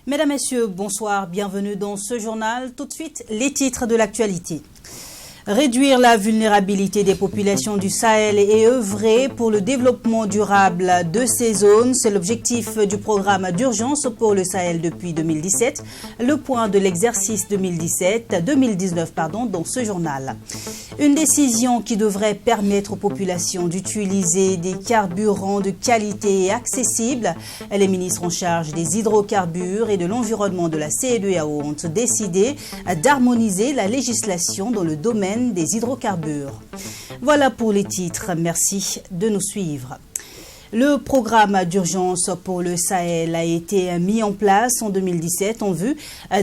Mesdames, Messieurs, bonsoir, bienvenue dans ce journal. Tout de suite, les titres de l'actualité. Réduire la vulnérabilité des populations du Sahel et œuvrer pour le développement durable de ces zones, c'est l'objectif du programme d'urgence pour le Sahel depuis 2017. Le point de l'exercice 2019 dans ce journal. Une décision qui devrait permettre aux populations d'utiliser des carburants de qualité et accessibles. Les ministres en charge des hydrocarbures et de l'environnement de la CEDEAO ont décidé d'harmoniser la législation dans le domaine des hydrocarbures. Voilà pour les titres. Merci de nous suivre. Le programme d'urgence pour le Sahel a été mis en place en 2017 en vue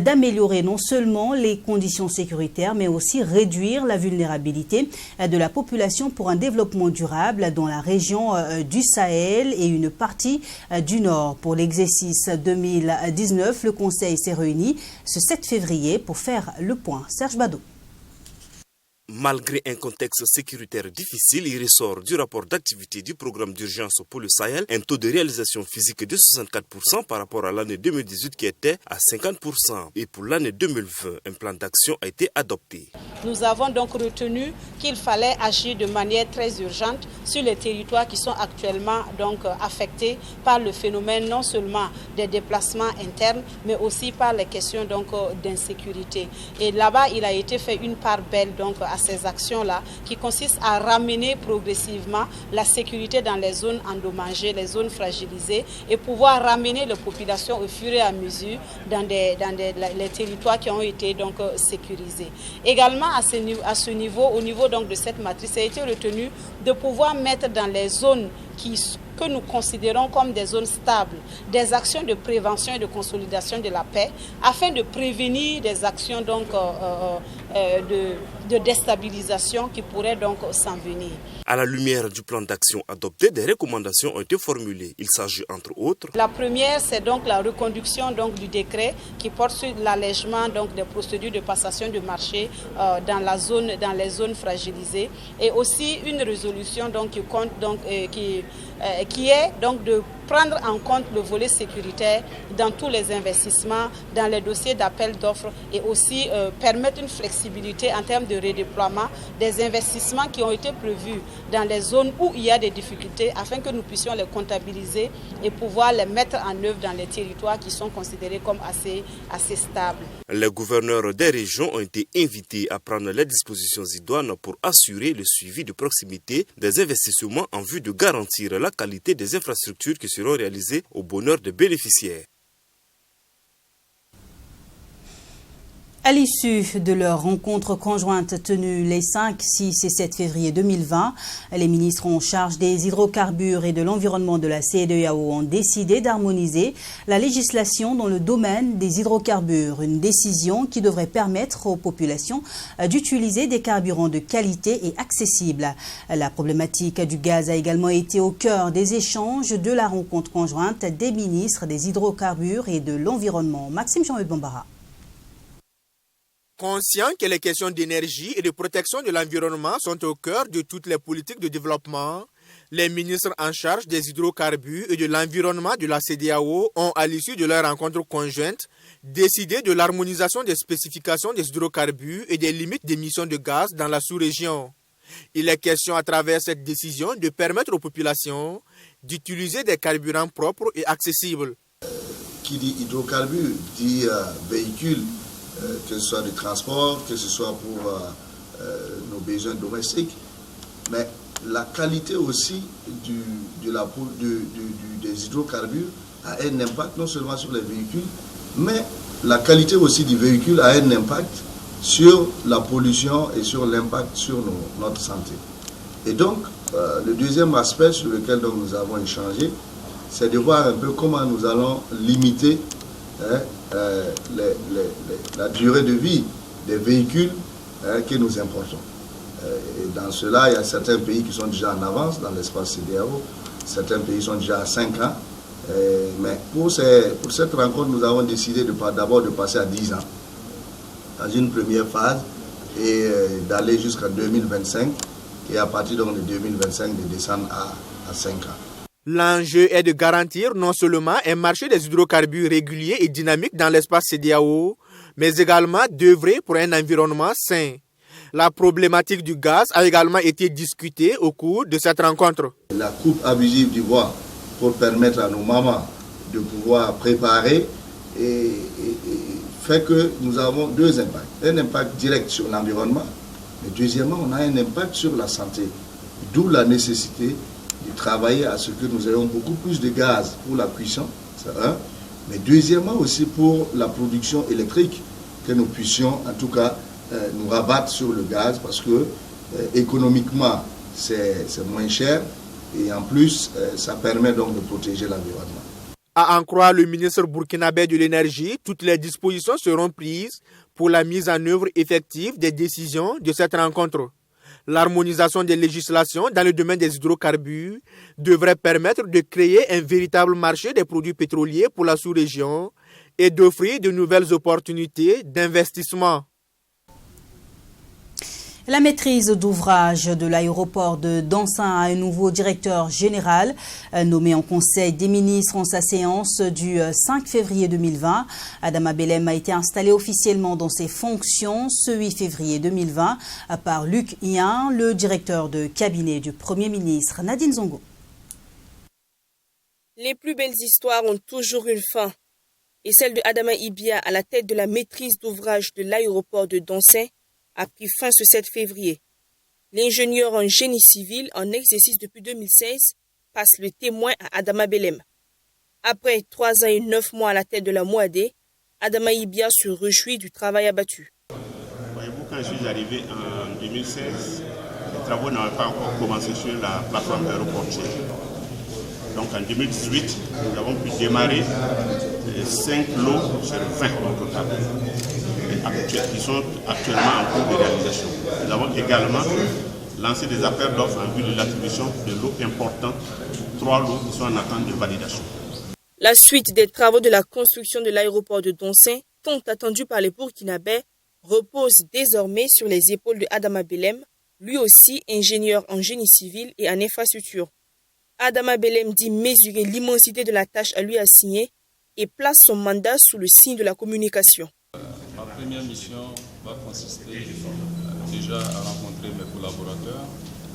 d'améliorer non seulement les conditions sécuritaires, mais aussi réduire la vulnérabilité de la population pour un développement durable dans la région du Sahel et une partie du Nord. Pour l'exercice 2019, le Conseil s'est réuni ce 7 février pour faire le point. Serge Bado. Malgré un contexte sécuritaire difficile, il ressort du rapport d'activité du programme d'urgence pour le Sahel un taux de réalisation physique de 64% par rapport à l'année 2018 qui était à 50%. Et pour l'année 2020, un plan d'action a été adopté. Nous avons donc retenu qu'il fallait agir de manière très urgente sur les territoires qui sont actuellement donc affectés par le phénomène non seulement des déplacements internes, mais aussi par les questions donc d'insécurité. Et là-bas, il a été fait une part belle donc à ces actions-là qui consistent à ramener progressivement la sécurité dans les zones endommagées, les zones fragilisées et pouvoir ramener les populations au fur et à mesure dans les territoires qui ont été donc sécurisés. Également à ce niveau, au niveau donc de cette matrice, ça a été retenu de pouvoir mettre dans les zones que nous considérons comme des zones stables, des actions de prévention et de consolidation de la paix, afin de prévenir des actions donc, de déstabilisation qui pourraient donc s'en venir. À la lumière du plan d'action adopté, des recommandations ont été formulées. Il s'agit entre autres. La première, c'est donc la reconduction donc, du décret qui porte sur l'allègement donc, des procédures de passation de marché dans les zones fragilisées, et aussi une résolution donc, qui est donc de prendre en compte le volet sécuritaire dans tous les investissements, dans les dossiers d'appel d'offres, et aussi permettre une flexibilité en termes de redéploiement des investissements qui ont été prévus dans les zones où il y a des difficultés, afin que nous puissions les comptabiliser et pouvoir les mettre en œuvre dans les territoires qui sont considérés comme assez stables. Les gouverneurs des régions ont été invités à prendre les dispositions idoines pour assurer le suivi de proximité des investissements en vue de garantir la qualité des infrastructures qui seront réalisées au bonheur des bénéficiaires. À l'issue de leur rencontre conjointe tenue les 5, 6 et 7 février 2020, les ministres en charge des hydrocarbures et de l'environnement de la CEDEAO ont décidé d'harmoniser la législation dans le domaine des hydrocarbures. Une décision qui devrait permettre aux populations d'utiliser des carburants de qualité et accessibles. La problématique du gaz a également été au cœur des échanges de la rencontre conjointe des ministres des hydrocarbures et de l'environnement. Maxime Jean-Eudes Bambara. Conscient que les questions d'énergie et de protection de l'environnement sont au cœur de toutes les politiques de développement, les ministres en charge des hydrocarbures et de l'environnement de la CEDEAO ont, à l'issue de leur rencontre conjointe, décidé de l'harmonisation des spécifications des hydrocarbures et des limites d'émissions de gaz dans la sous-région. Il est question à travers cette décision de permettre aux populations d'utiliser des carburants propres et accessibles. Qui dit hydrocarbures dit véhicules, que ce soit du transport, que ce soit pour nos besoins domestiques, mais la qualité aussi des hydrocarbures a un impact non seulement sur les véhicules, mais la qualité aussi du véhicule a un impact sur la pollution et sur l'impact sur notre santé. Et donc, le deuxième aspect sur lequel donc, nous avons échangé, c'est de voir un peu comment nous allons limiter la durée de vie des véhicules que nous importons. Et dans cela, il y a certains pays qui sont déjà en avance dans l'espace CEDEAO, certains pays sont déjà à 5 ans. Mais pour cette rencontre, nous avons décidé d'abord de passer à 10 ans, dans une première phase, et d'aller jusqu'en 2025, et à partir donc de 2025, de descendre à 5 ans. L'enjeu est de garantir non seulement un marché des hydrocarbures régulier et dynamique dans l'espace CEDEAO, mais également d'œuvrer pour un environnement sain. La problématique du gaz a également été discutée au cours de cette rencontre. La coupe abusive du bois pour permettre à nos mamans de pouvoir préparer et fait que nous avons deux impacts. Un impact direct sur l'environnement, mais deuxièmement, on a un impact sur la santé. D'où la nécessité de travailler à ce que nous ayons beaucoup plus de gaz pour la cuisson, c'est un, mais deuxièmement aussi pour la production électrique, que nous puissions en tout cas nous rabattre sur le gaz parce que économiquement c'est moins cher et en plus ça permet donc de protéger l'environnement. À en croire le ministre burkinabé de l'énergie, toutes les dispositions seront prises pour la mise en œuvre effective des décisions de cette rencontre. L'harmonisation des législations dans le domaine des hydrocarbures devrait permettre de créer un véritable marché des produits pétroliers pour la sous-région et d'offrir de nouvelles opportunités d'investissement. La maîtrise d'ouvrage de l'aéroport de Dansin a un nouveau directeur général nommé en Conseil des ministres en sa séance du 5 février 2020. Adama Belem a été installé officiellement dans ses fonctions ce 8 février 2020 par Luc Hien, le directeur de cabinet du Premier ministre Nadine Zongo. Les plus belles histoires ont toujours une fin. Et celle de Adama Ibia à la tête de la maîtrise d'ouvrage de l'aéroport de Dansin a pris fin ce 7 février. L'ingénieur en génie civil en exercice depuis 2016 passe le témoin à Adama Belem. Après 3 ans et 9 mois à la tête de la Moadé, Adama Ibia se réjouit du travail abattu. Voyez-vous, quand je suis arrivé en 2016, les travaux n'avaient pas encore commencé sur la plateforme aéroportière. Donc en 2018, nous avons pu démarrer 5 lots sur 20 au total, qui sont actuellement en cours de réalisation. Nous avons également lancé des appels d'offres en vue de l'attribution de lots importants, 3 lots qui sont en attente de validation. La suite des travaux de la construction de l'aéroport de Dansin, tant attendu par les Burkinabés, repose désormais sur les épaules de Adama Belem, lui aussi ingénieur en génie civil et en infrastructure. Adama Belem dit mesurer l'immensité de la tâche à lui assignée et place son mandat sous le signe de la communication. Ma première mission va consister déjà à rencontrer mes collaborateurs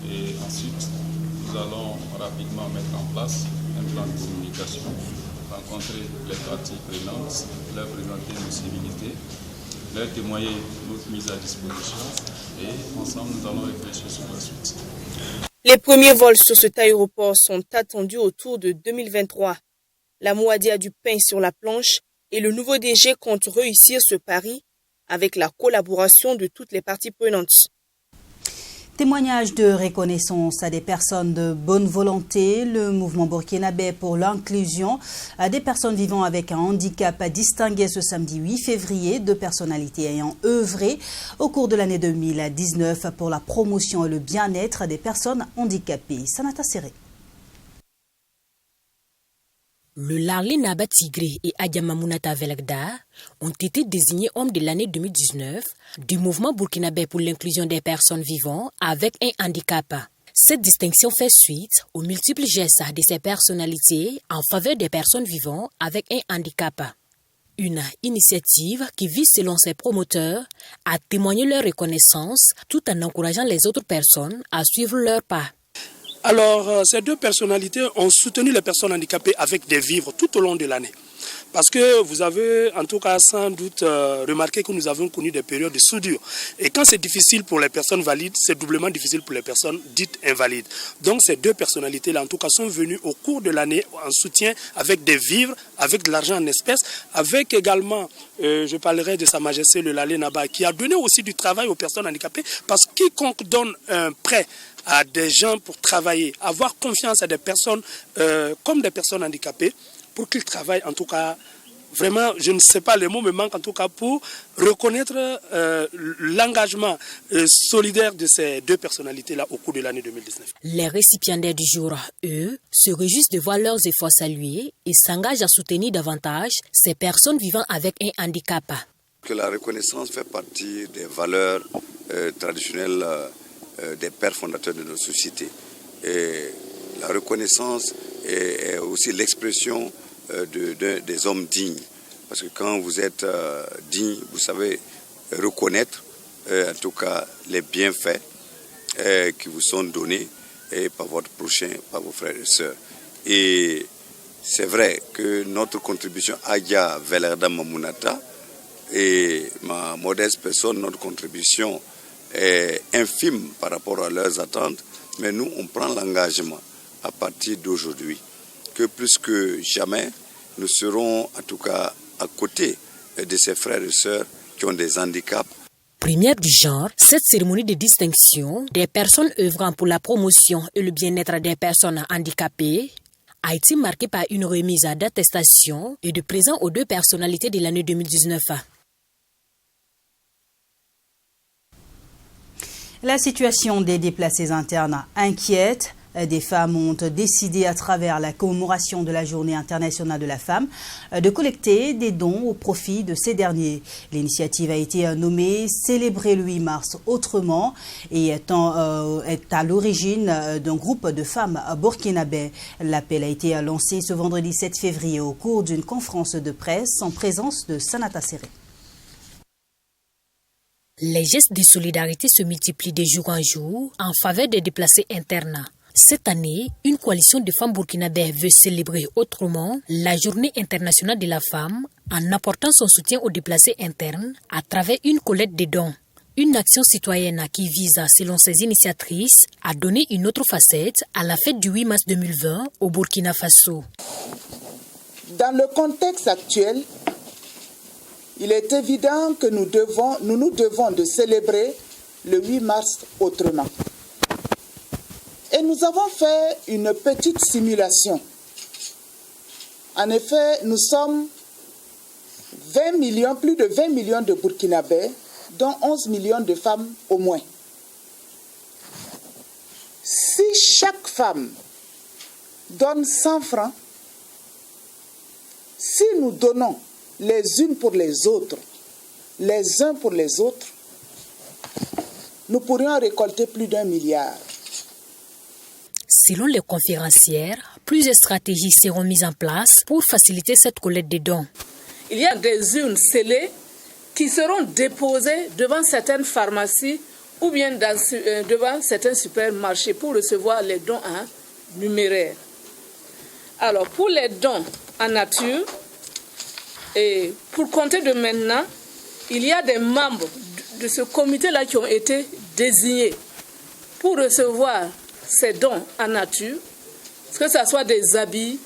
et ensuite nous allons rapidement mettre en place un plan de communication, rencontrer les parties prenantes, leur présenter nos civilités, leur témoigner notre mise à disposition et ensemble nous allons réfléchir sur la suite. Les premiers vols sur cet aéroport sont attendus autour de 2023. La Moadé a du pain sur la planche et le nouveau DG compte réussir ce pari avec la collaboration de toutes les parties prenantes. Témoignage de reconnaissance à des personnes de bonne volonté. Le mouvement burkinabé pour l'inclusion des personnes vivant avec un handicap a distingué ce samedi 8 février 2 personnalités ayant œuvré au cours de l'année 2019 pour la promotion et le bien-être des personnes handicapées. Sanata Seré. Le Larli Naba Tigré et Adiama Mounata Velagda ont été désignés hommes de l'année 2019 du mouvement burkinabé pour l'inclusion des personnes vivant avec un handicap. Cette distinction fait suite aux multiples gestes de ces personnalités en faveur des personnes vivant avec un handicap. Une initiative qui vise, selon ses promoteurs, à témoigner leur reconnaissance tout en encourageant les autres personnes à suivre leur pas. Alors, ces 2 personnalités ont soutenu les personnes handicapées avec des vivres tout au long de l'année. Parce que vous avez en tout cas sans doute remarqué que nous avons connu des périodes de soudure. Et quand c'est difficile pour les personnes valides, c'est doublement difficile pour les personnes dites invalides. Donc ces 2 personnalités-là en tout cas sont venues au cours de l'année en soutien avec des vivres, avec de l'argent en espèces, avec également, je parlerai de Sa Majesté le Lalé Naba, qui a donné aussi du travail aux personnes handicapées, parce que quiconque donne un prêt à des gens pour travailler, avoir confiance à des personnes comme des personnes handicapées, pour qu'ils travaillent en tout cas, vraiment, je ne sais pas, les mots me manquent en tout cas pour reconnaître l'engagement solidaire de ces 2 personnalités-là au cours de l'année 2019. Les récipiendaires du jour, eux, se réjouissent de voir leurs efforts salués et s'engagent à soutenir davantage ces personnes vivant avec un handicap. Que la reconnaissance fait partie des valeurs traditionnelles des pères fondateurs de notre société. Et la reconnaissance est aussi l'expression des hommes dignes. Parce que quand vous êtes digne, vous savez reconnaître en tout cas les bienfaits qui vous sont donnés par votre prochain, par vos frères et sœurs. Et c'est vrai que notre contribution Adja Velerda Mamunata et ma modeste personne, notre contribution est infime par rapport à leurs attentes, mais nous on prend l'engagement à partir d'aujourd'hui que plus que jamais nous serons en tout cas à côté de ces frères et sœurs qui ont des handicaps. Première du genre, cette cérémonie de distinction des personnes œuvrant pour la promotion et le bien-être des personnes handicapées a été marquée par une remise d'attestation et de présent aux 2 personnalités de l'année 2019. La situation des déplacés internes inquiète. Des femmes ont décidé, à travers la commémoration de la Journée internationale de la femme, de collecter des dons au profit de ces derniers. L'initiative a été nommée « Célébrer le 8 mars autrement » et est à l'origine d'un groupe de femmes burkinabè. L'appel a été lancé ce vendredi 7 février au cours d'une conférence de presse en présence de Sanata Serré. Les gestes de solidarité se multiplient de jour en jour en faveur des déplacés internes. Cette année, une coalition de femmes burkinabè veut célébrer autrement la Journée internationale de la femme en apportant son soutien aux déplacés internes à travers une collecte de dons. Une action citoyenne qui vise, selon ses initiatrices, à donner une autre facette à la fête du 8 mars 2020 au Burkina Faso. Dans le contexte actuel, il est évident que nous nous devons de célébrer le 8 mars autrement. Et nous avons fait une petite simulation. En effet, nous sommes 20 millions, plus de 20 millions de Burkinabè, dont 11 millions de femmes au moins. Si chaque femme donne 100 francs, si nous donnons les unes pour les autres, les uns pour les autres, nous pourrions récolter plus d'1 milliard. Selon les conférencières, plusieurs stratégies seront mises en place pour faciliter cette collecte de dons. Il y a des urnes scellées qui seront déposées devant certaines pharmacies ou bien devant certains supermarchés pour recevoir les dons en numéraire. Alors, pour les dons en nature, et pour compter de maintenant, il y a des membres de ce comité-là qui ont été désignés pour recevoir ces dons en nature, que ce soit des habits,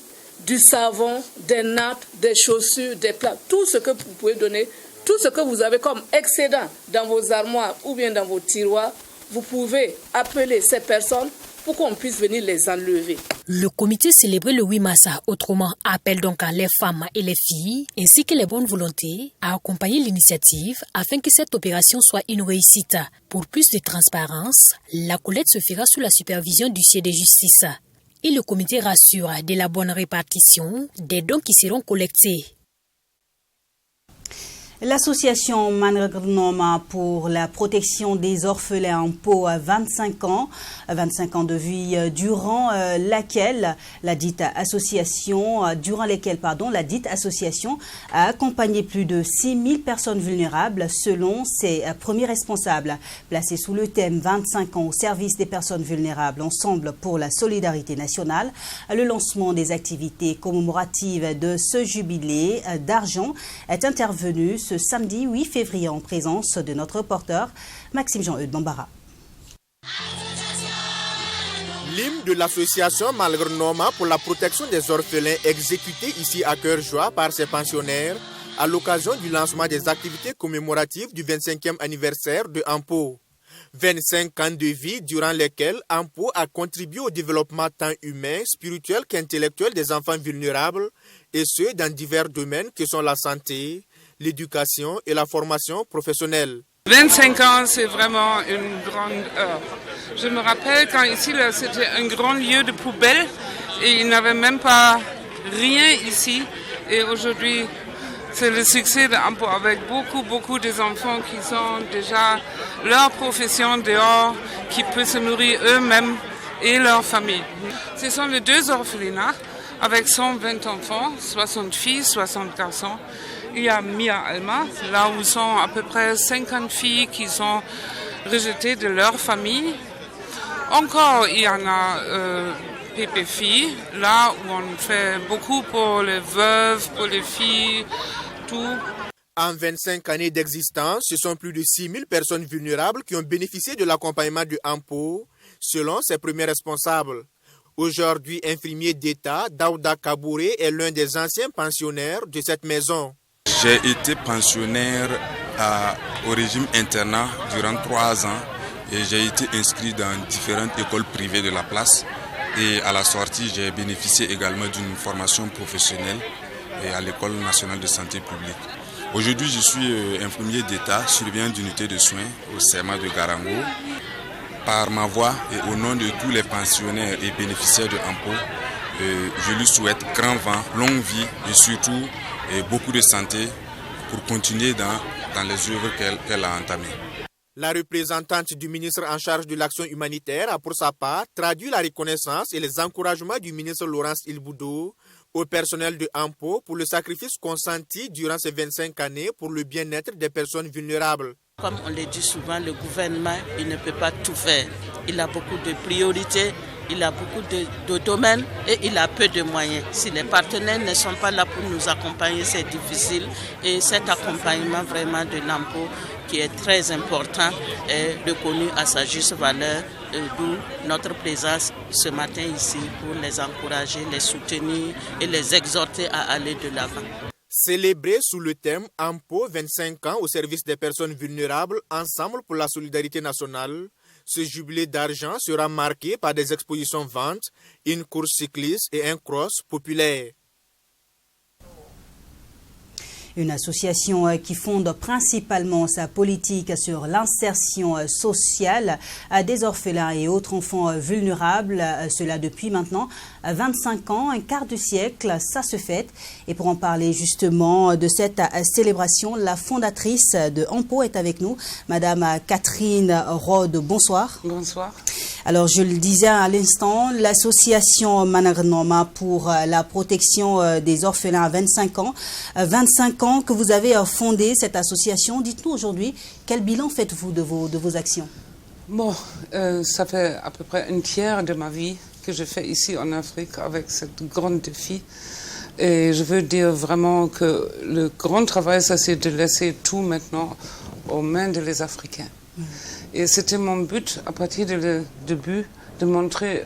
du savon, des nattes, des chaussures, des plats, tout ce que vous pouvez donner, tout ce que vous avez comme excédent dans vos armoires ou bien dans vos tiroirs, vous pouvez appeler ces personnes pour qu'on puisse venir les enlever. Le comité célébré le 8 mars autrement appelle donc les femmes et les filles ainsi que les bonnes volontés à accompagner l'initiative afin que cette opération soit une réussite. Pour plus de transparence, la collecte se fera sous la supervision du siège de justice. Et le comité rassure de la bonne répartition des dons qui seront collectés. L'association Manregnoma pour la protection des orphelins en Pau a 25 ans de vie durant lesquelles la dite association a accompagné plus de 6000 personnes vulnérables selon ses premiers responsables. Placé sous le thème 25 ans au service des personnes vulnérables, ensemble pour la solidarité nationale, le lancement des activités commémoratives de ce jubilé d'argent est intervenu ce samedi 8 février en présence de notre reporter Maxime Jean-Eudes Bambara. L'hymne de l'association Manregnoma pour la protection des orphelins exécuté ici à Cœur Joie par ses pensionnaires à l'occasion du lancement des activités commémoratives du 25e anniversaire de Ampo. 25 ans de vie durant lesquels Ampo a contribué au développement tant humain, spirituel qu'intellectuel des enfants vulnérables et ce dans divers domaines que sont la santé, l'éducation et la formation professionnelle. 25 ans, c'est vraiment une grande heure. Je me rappelle quand ici, c'était un grand lieu de poubelle et il n'y avait même pas rien ici. Et aujourd'hui, c'est le succès d'Ampo avec beaucoup des enfants qui sont déjà leur profession dehors, qui peuvent se nourrir eux-mêmes et leurs familles. Ce sont les 2 orphelinats avec 120 enfants, 60 filles, 60 garçons. Il y a Mia Alma, là où sont à peu près 50 filles qui sont rejetées de leur famille. Encore, il y en a PPFI, là où on fait beaucoup pour les veuves, pour les filles, tout. En 25 années d'existence, ce sont plus de 6 000 personnes vulnérables qui ont bénéficié de l'accompagnement du AMPO, selon ses premiers responsables. Aujourd'hui, infirmier d'État, Daouda Kabouré est l'un des anciens pensionnaires de cette maison. J'ai été pensionnaire au régime internat durant 3 ans et j'ai été inscrit dans différentes écoles privées de la place. Et à la sortie, j'ai bénéficié également d'une formation professionnelle à l'École nationale de santé publique. Aujourd'hui, je suis infirmier d'État, surveillant d'unité de soins au CEMA de Garango. Par ma voix et au nom de tous les pensionnaires et bénéficiaires de AMPO, je lui souhaite grand vent, longue vie et surtout beaucoup de santé pour continuer dans les œuvres qu'elle a entamées. La représentante du ministre en charge de l'action humanitaire a pour sa part traduit la reconnaissance et les encouragements du ministre Laurence Ilboudo au personnel de AMPO pour le sacrifice consenti durant ces 25 années pour le bien-être des personnes vulnérables. Comme on le dit souvent, le gouvernement il ne peut pas tout faire. Il a beaucoup de priorités, il a beaucoup de domaines et il a peu de moyens. Si les partenaires ne sont pas là pour nous accompagner, c'est difficile. Et cet accompagnement vraiment de l'AMPO qui est très important est reconnu à sa juste valeur, d'où notre présence ce matin ici pour les encourager, les soutenir et les exhorter à aller de l'avant. Célébré sous le thème AMPO 25 ans au service des personnes vulnérables, ensemble pour la solidarité nationale, ce jubilé d'argent sera marqué par des expositions ventes, une course cycliste et un cross populaire. Une association qui fonde principalement sa politique sur l'insertion sociale des orphelins et autres enfants vulnérables, cela depuis maintenant 25 ans, un quart de siècle, ça se fête. Et pour en parler justement de cette célébration, la fondatrice de AMPO est avec nous, Madame Catherine Rode. Bonsoir. Bonsoir. Alors, je le disais à l'instant, l'association Managnoma pour la protection des orphelins à 25 ans. 25 ans que vous avez fondé cette association. Dites-nous aujourd'hui, quel bilan faites-vous de vos actions? Bon, ça fait à peu près un tiers de ma vie que je fais ici en Afrique avec cette grande défi. Et je veux dire vraiment que le grand travail, ça c'est de laisser tout maintenant aux mains des Africains. Et c'était mon but, à partir du début, de montrer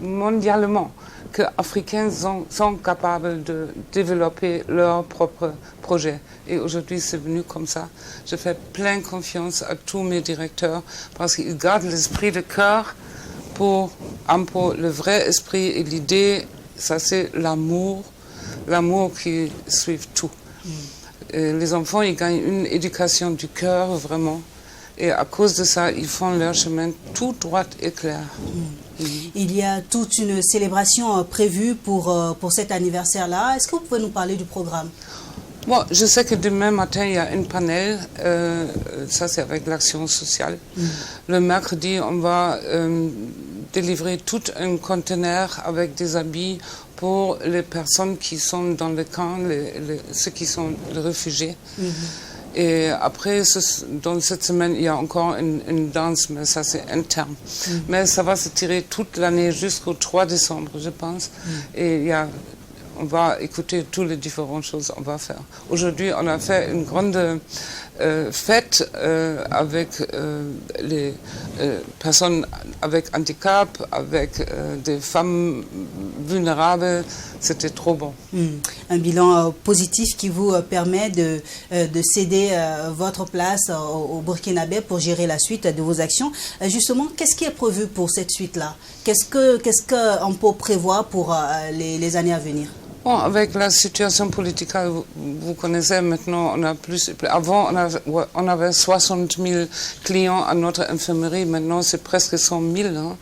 mondialement que les Africains sont capables de développer leurs propres projets. Et aujourd'hui, c'est venu comme ça. Je fais plein confiance à tous mes directeurs parce qu'ils gardent l'esprit de cœur pour AMPO. Le vrai esprit et l'idée, ça c'est l'amour. L'amour qui suit tout. Et les enfants, ils gagnent une éducation du cœur, vraiment. Et à cause de ça, ils font leur chemin tout droit et clair. Il y a toute une célébration prévue pour cet anniversaire-là. Est-ce que vous pouvez nous parler du programme? Bon, je sais que demain matin, il y a un panel. Ça, c'est avec l'action sociale. Le mercredi, on va délivrer tout un conteneur avec des habits pour les personnes qui sont dans le camp, ceux qui sont les réfugiés. Et après, dans cette semaine, il y a encore une danse, mais ça c'est interne. Mais ça va se tirer toute l'année jusqu'au 3 décembre, je pense. Et on va écouter toutes les différentes choses qu'on va faire. Aujourd'hui, on a fait une grande fête avec les personnes avec handicap, avec des femmes vulnérables. C'était trop bon. Un bilan positif qui vous permet de céder votre place au Burkinabé pour gérer la suite de vos actions. Justement, qu'est-ce qui est prévu pour cette suite-là? Qu'est-ce qu'on peut prévoir pour les années à venir? Bon, avec la situation politique, vous connaissez maintenant, on a plus. Avant, on avait 60 000 clients à notre infirmerie. Maintenant, c'est presque 100 000. Hein.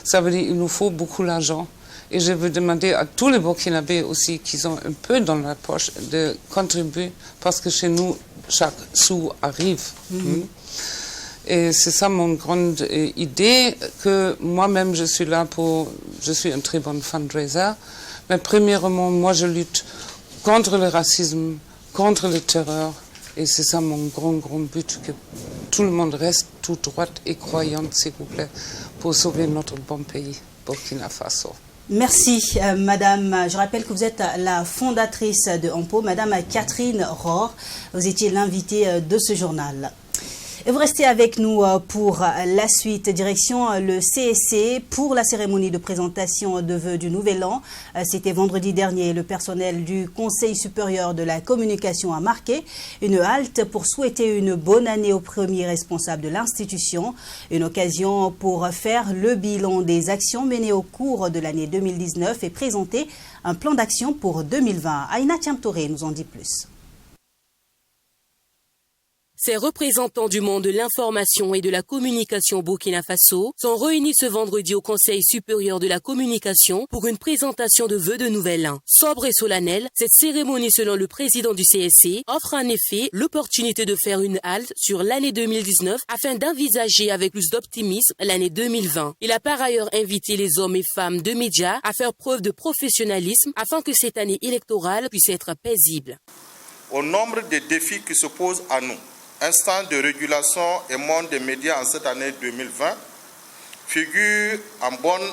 Ça veut dire qu'il nous faut beaucoup d'argent. Et je veux demander à tous les Burkinabés aussi qui sont un peu dans la poche de contribuer parce que chez nous, chaque sou arrive. Et c'est ça mon grande idée, que moi-même je suis un très bon fundraiser. Mais premièrement, moi je lutte contre le racisme, contre le terreur. Et c'est ça mon grand but, que tout le monde reste tout droit et croyante, s'il vous plaît, pour sauver notre bon pays, Burkina Faso. Merci, Madame. Je rappelle que vous êtes la fondatrice de AMPO, Madame Catherine Rohr. Vous étiez l'invitée de ce journal. Et vous restez avec nous pour la suite. Direction le CSC pour la cérémonie de présentation de vœux du Nouvel An. C'était vendredi dernier. Le personnel du Conseil supérieur de la communication a marqué une halte pour souhaiter une bonne année aux premiers responsables de l'institution. Une occasion pour faire le bilan des actions menées au cours de l'année 2019 et présenter un plan d'action pour 2020. Aïna Tiamtouré nous en dit plus. Ces représentants du monde de l'information et de la communication au Burkina Faso sont réunis ce vendredi au Conseil supérieur de la communication pour une présentation de vœux de Nouvel An. Sobre et solennelle, cette cérémonie, selon le président du CSC, offre en effet l'opportunité de faire une halte sur l'année 2019 afin d'envisager avec plus d'optimisme l'année 2020. Il a par ailleurs invité les hommes et femmes de médias à faire preuve de professionnalisme afin que cette année électorale puisse être paisible. Au nombre des défis qui se posent à nous, instant de régulation et monde des médias en cette année 2020, figure en bonne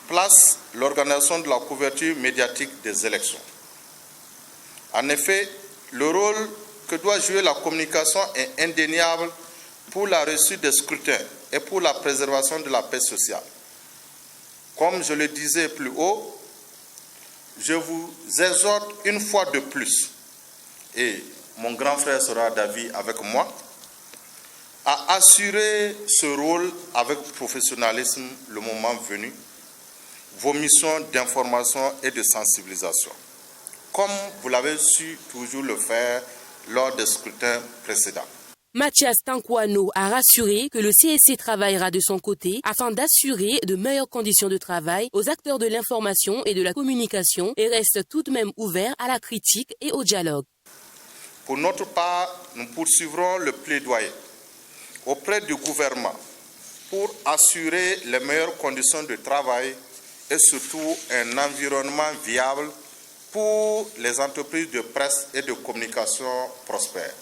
place l'organisation de la couverture médiatique des élections. En effet, le rôle que doit jouer la communication est indéniable pour la réussite des scrutins et pour la préservation de la paix sociale. Comme je le disais plus haut, je vous exhorte une fois de plus, et mon grand frère sera d'avis avec moi, à assurer ce rôle avec professionnalisme le moment venu, vos missions d'information et de sensibilisation, comme vous l'avez su toujours le faire lors des scrutins précédents. Mathias Tankwano a rassuré que le CSC travaillera de son côté afin d'assurer de meilleures conditions de travail aux acteurs de l'information et de la communication et reste tout de même ouvert à la critique et au dialogue. Pour notre part, nous poursuivrons le plaidoyer auprès du gouvernement pour assurer les meilleures conditions de travail et surtout un environnement viable pour les entreprises de presse et de communication prospères.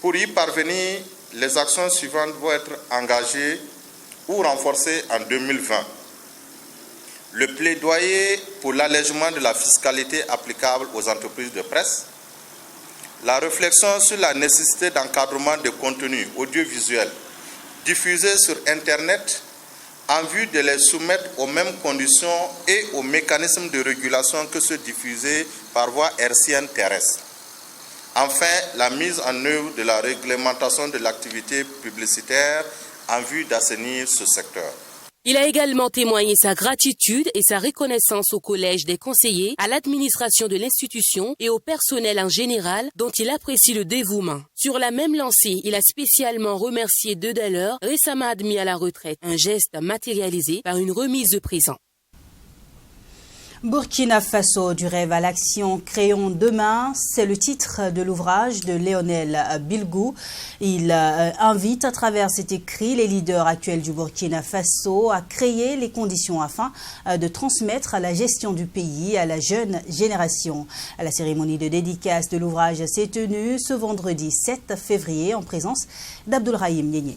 Pour y parvenir, les actions suivantes vont être engagées ou renforcées en 2020. Le plaidoyer pour l'allègement de la fiscalité applicable aux entreprises de presse, la réflexion sur la nécessité d'encadrement des contenus audiovisuels diffusés sur Internet en vue de les soumettre aux mêmes conditions et aux mécanismes de régulation que ceux diffusés par voie hertzienne terrestre. Enfin, la mise en œuvre de la réglementation de l'activité publicitaire en vue d'assainir ce secteur. Il a également témoigné sa gratitude et sa reconnaissance au collège des conseillers, à l'administration de l'institution et au personnel en général dont il apprécie le dévouement. Sur la même lancée, il a spécialement remercié deux d'alors récemment admis à la retraite, un geste matérialisé par une remise de présent. Burkina Faso, du rêve à l'action, créons demain, c'est le titre de l'ouvrage de Lionel Bilgou. Il invite à travers cet écrit les leaders actuels du Burkina Faso à créer les conditions afin de transmettre la gestion du pays à la jeune génération. La cérémonie de dédicace de l'ouvrage s'est tenue ce vendredi 7 février en présence d'Abdoulrahim Niénié.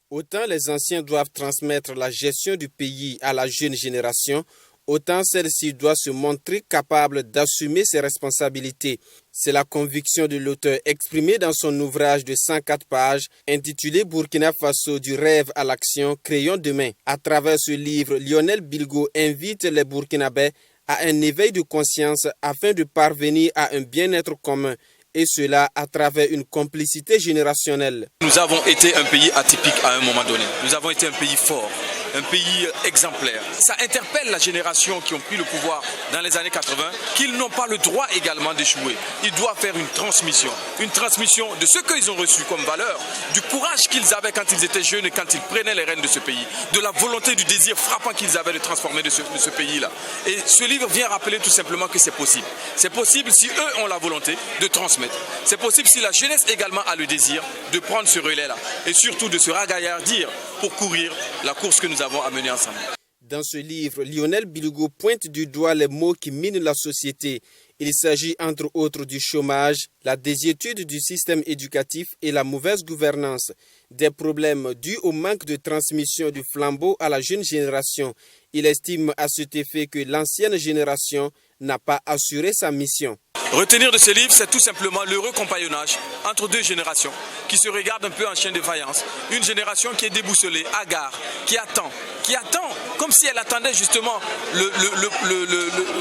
Autant les anciens doivent transmettre la gestion du pays à la jeune génération, autant celle-ci doit se montrer capable d'assumer ses responsabilités. C'est la conviction de l'auteur exprimée dans son ouvrage de 104 pages intitulé Burkina Faso du rêve à l'action, créons demain. À travers ce livre, Lionel Bilgou invite les Burkinabés à un éveil de conscience afin de parvenir à un bien-être commun. Et cela à travers une complicité générationnelle. Nous avons été un pays atypique à un moment donné. Nous avons été un pays fort. un pays exemplaire. Ça interpelle la génération qui ont pris le pouvoir dans les années 80, qu'ils n'ont pas le droit également d'échouer. Ils doivent faire une transmission de ce qu'ils ont reçu comme valeur, du courage qu'ils avaient quand ils étaient jeunes et quand ils prenaient les rênes de ce pays, de la volonté, du désir frappant qu'ils avaient de transformer de ce pays-là. Et ce livre vient rappeler tout simplement que c'est possible. C'est possible si eux ont la volonté de transmettre. C'est possible si la jeunesse également a le désir de prendre ce relais-là et surtout de se ragaillardir pour courir la course que nous avons à mener ensemble. Dans ce livre, Lionel Bilgo pointe du doigt les maux qui minent la société. Il s'agit entre autres du chômage, la désuétude du système éducatif et la mauvaise gouvernance. Des problèmes dus au manque de transmission du flambeau à la jeune génération. Il estime à cet effet que l'ancienne génération n'a pas assuré sa mission. Retenir de ce livre, c'est tout simplement l'heureux compagnonnage entre deux générations qui se regardent un peu en chien de faïence. Une génération qui est déboussolée, hagard, qui attend comme si elle attendait justement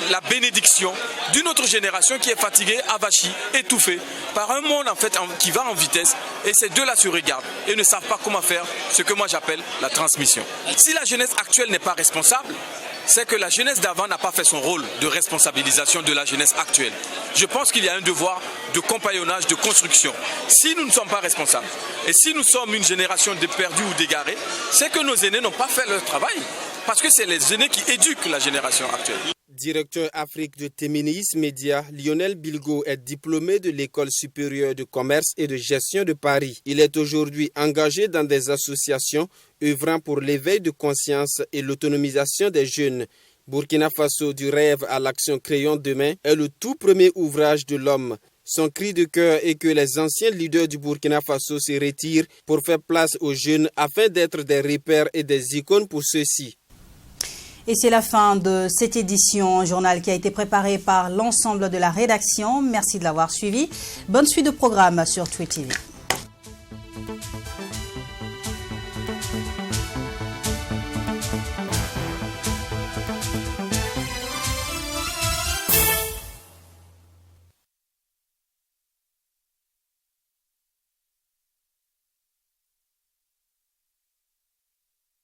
la bénédiction d'une autre génération qui est fatiguée, avachie, étouffée par un monde en fait qui va en vitesse. Et ces deux-là se regardent et ne savent pas comment faire ce que moi j'appelle la transmission. Si la jeunesse actuelle n'est pas responsable, c'est que la jeunesse d'avant n'a pas fait son rôle de responsabilisation de la jeunesse actuelle. Je pense qu'il y a un devoir de compagnonnage, de construction. Si nous ne sommes pas responsables, et si nous sommes une génération de perdus ou d'égarés, c'est que nos aînés n'ont pas fait leur travail. Parce que c'est les aînés qui éduquent la génération actuelle. Directeur Afrique de Téménéis Média, Lionel Bilgo est diplômé de l'École supérieure de commerce et de gestion de Paris. Il est aujourd'hui engagé dans des associations œuvrant pour l'éveil de conscience et l'autonomisation des jeunes. Burkina Faso du rêve à l'action Créons demain est le tout premier ouvrage de l'homme. Son cri de cœur est que les anciens leaders du Burkina Faso se retirent pour faire place aux jeunes afin d'être des repères et des icônes pour ceux-ci. Et c'est la fin de cette édition, un journal qui a été préparé par l'ensemble de la rédaction. Merci de l'avoir suivi. Bonne suite de programme sur Tweet TV.